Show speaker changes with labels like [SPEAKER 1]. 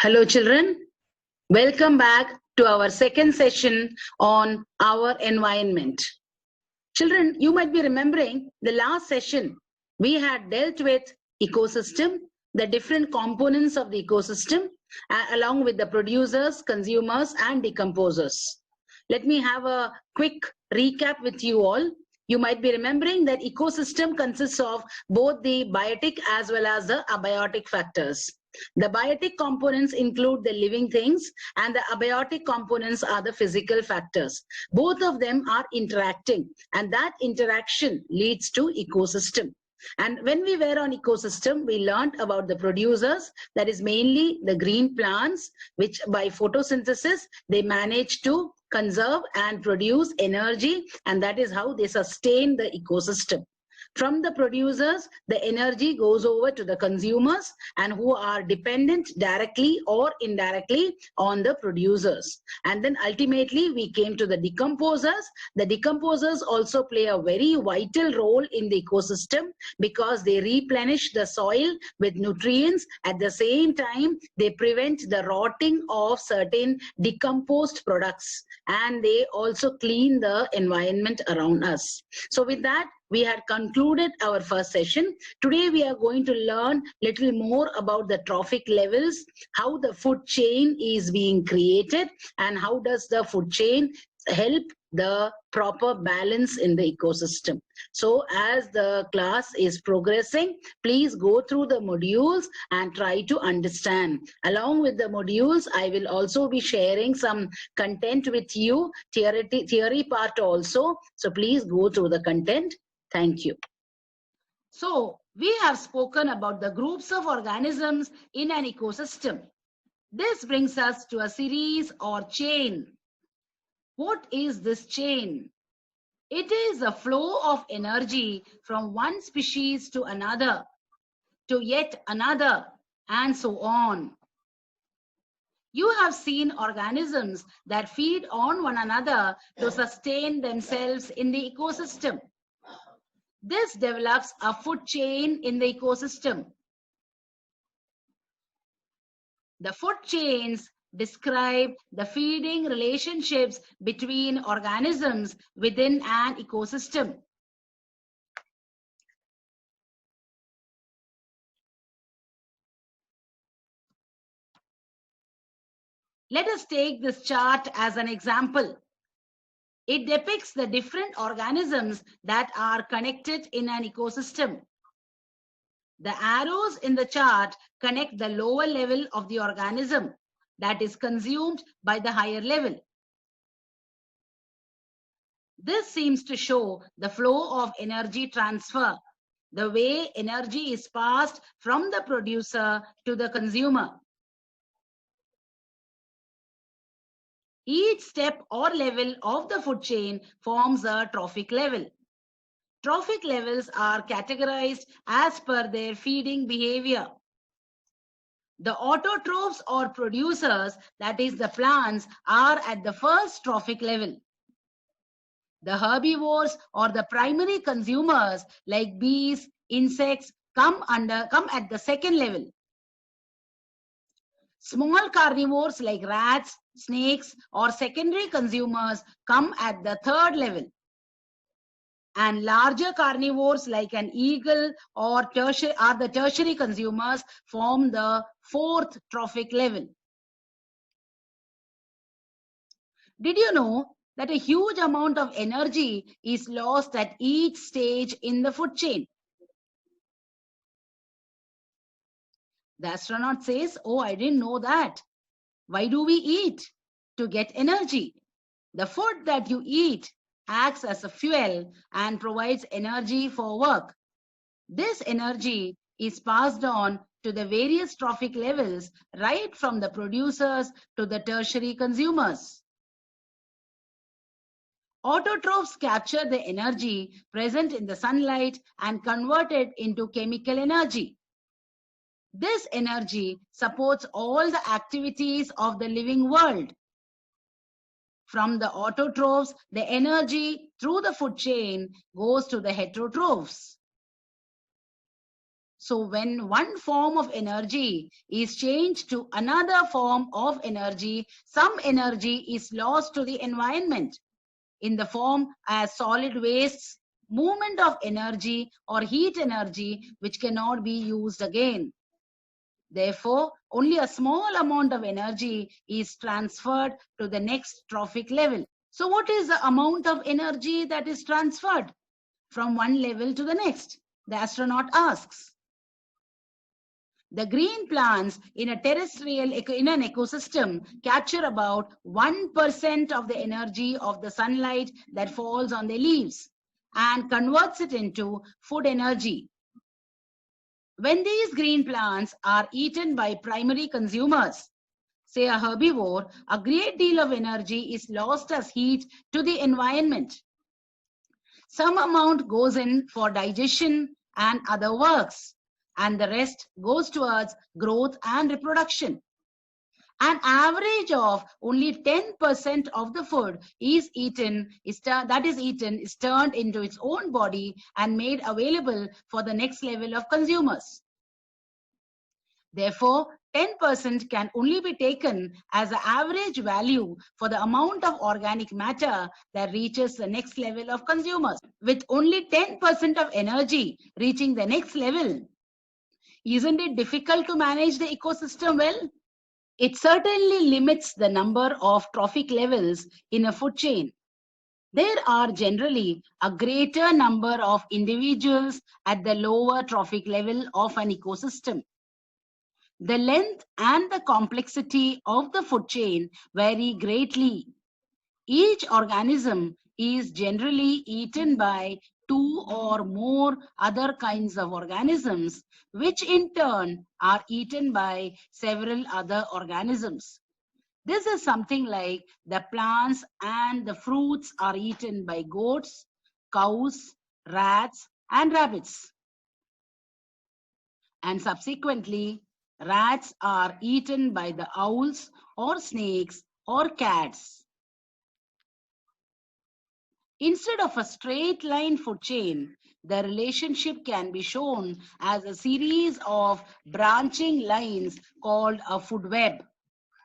[SPEAKER 1] Hello, children. Welcome back to our second session on our environment. Children, you might be remembering the last session we had dealt with ecosystem, the different components of the ecosystem, along with the producers, consumers, and decomposers. Let me have a quick recap with you all. You might be remembering that ecosystem consists of both the biotic as well as the abiotic factors. The biotic components include the living things, and the abiotic components are the physical factors. Both of them are interacting, and that interaction leads to ecosystem. And when we were on ecosystem, we learned about the producers, that is mainly the green plants, which by photosynthesis, they manage to conserve and produce energy, and that is how they sustain the ecosystem. From the producers, the energy goes over to the consumers, and who are dependent directly or indirectly on the producers. And then ultimately we came to the decomposers. The decomposers also play a very vital role in the ecosystem because they replenish the soil with nutrients. At the same time, they prevent the rotting of certain decomposed products, and they also clean the environment around us. So with that, we had concluded our first session. Today we are going to learn little more about the trophic levels, how the food chain is being created, and how does the food chain help the proper balance in the ecosystem. So as the class is progressing, please go through the modules and try to understand. Along with the modules, I will also be sharing some content with you, theory part also. So please go through the content. Thank you. So we have spoken about the groups of organisms in an ecosystem. This brings us to a series or chain. What is this chain? It is a flow of energy from one species to another, to yet another, and so on. You have seen organisms that feed on one another to sustain themselves in the ecosystem. This develops a food chain in the ecosystem. The food chains describe the feeding relationships between organisms within an ecosystem. Let us take this chart as an example. It depicts the different organisms that are connected in an ecosystem. The arrows in the chart connect the lower level of the organism that is consumed by the higher level. This seems to show the flow of energy transfer, the way energy is passed from the producer to the consumer. Each step or level of the food chain forms a trophic level. Trophic levels are categorized as per their feeding behavior. The autotrophs or producers, that is the plants, are at the first trophic level. The herbivores or the primary consumers like bees, insects come at the second level. Small carnivores like rats, snakes, or secondary consumers come at the third level. And larger carnivores like an eagle or the tertiary consumers form the fourth trophic level. Did you know that a huge amount of energy is lost at each stage in the food chain? The astronaut says, "Oh, I didn't know that. Why do we eat? To get energy. The food that you eat acts as a fuel and provides energy for work. This energy is passed on to the various trophic levels, right from the producers to the tertiary consumers. Autotrophs capture the energy present in the sunlight and convert it into chemical energy. This energy supports all the activities of the living world. From the autotrophs, the energy through the food chain goes to the heterotrophs. So when one form of energy is changed to another form of energy, some energy is lost to the environment in the form as solid wastes, movement of energy or heat energy which cannot be used again. Therefore, only a small amount of energy is transferred to the next trophic level. So what is the amount of energy that is transferred from one level to the next? The astronaut asks. The green plants in an ecosystem capture about 1% of the energy of the sunlight that falls on their leaves and converts it into food energy. When these green plants are eaten by primary consumers, say a herbivore, a great deal of energy is lost as heat to the environment. Some amount goes in for digestion and other works, and the rest goes towards growth and reproduction. An average of only 10% of the food is eaten is turned into its own body and made available for the next level of consumers. Therefore, 10% can only be taken as the average value for the amount of organic matter that reaches the next level of consumers. With only 10% of energy reaching the next level, isn't it difficult to manage the ecosystem well? It certainly limits the number of trophic levels in a food chain. There are generally a greater number of individuals at the lower trophic level of an ecosystem. The length and the complexity of the food chain vary greatly. Each organism is generally eaten by two or more other kinds of organisms, which in turn are eaten by several other organisms. This is something like the plants and the fruits are eaten by goats, cows, rats, and rabbits. And subsequently, rats are eaten by the owls or snakes or cats. Instead of a straight line food chain, the relationship can be shown as a series of branching lines called a food web.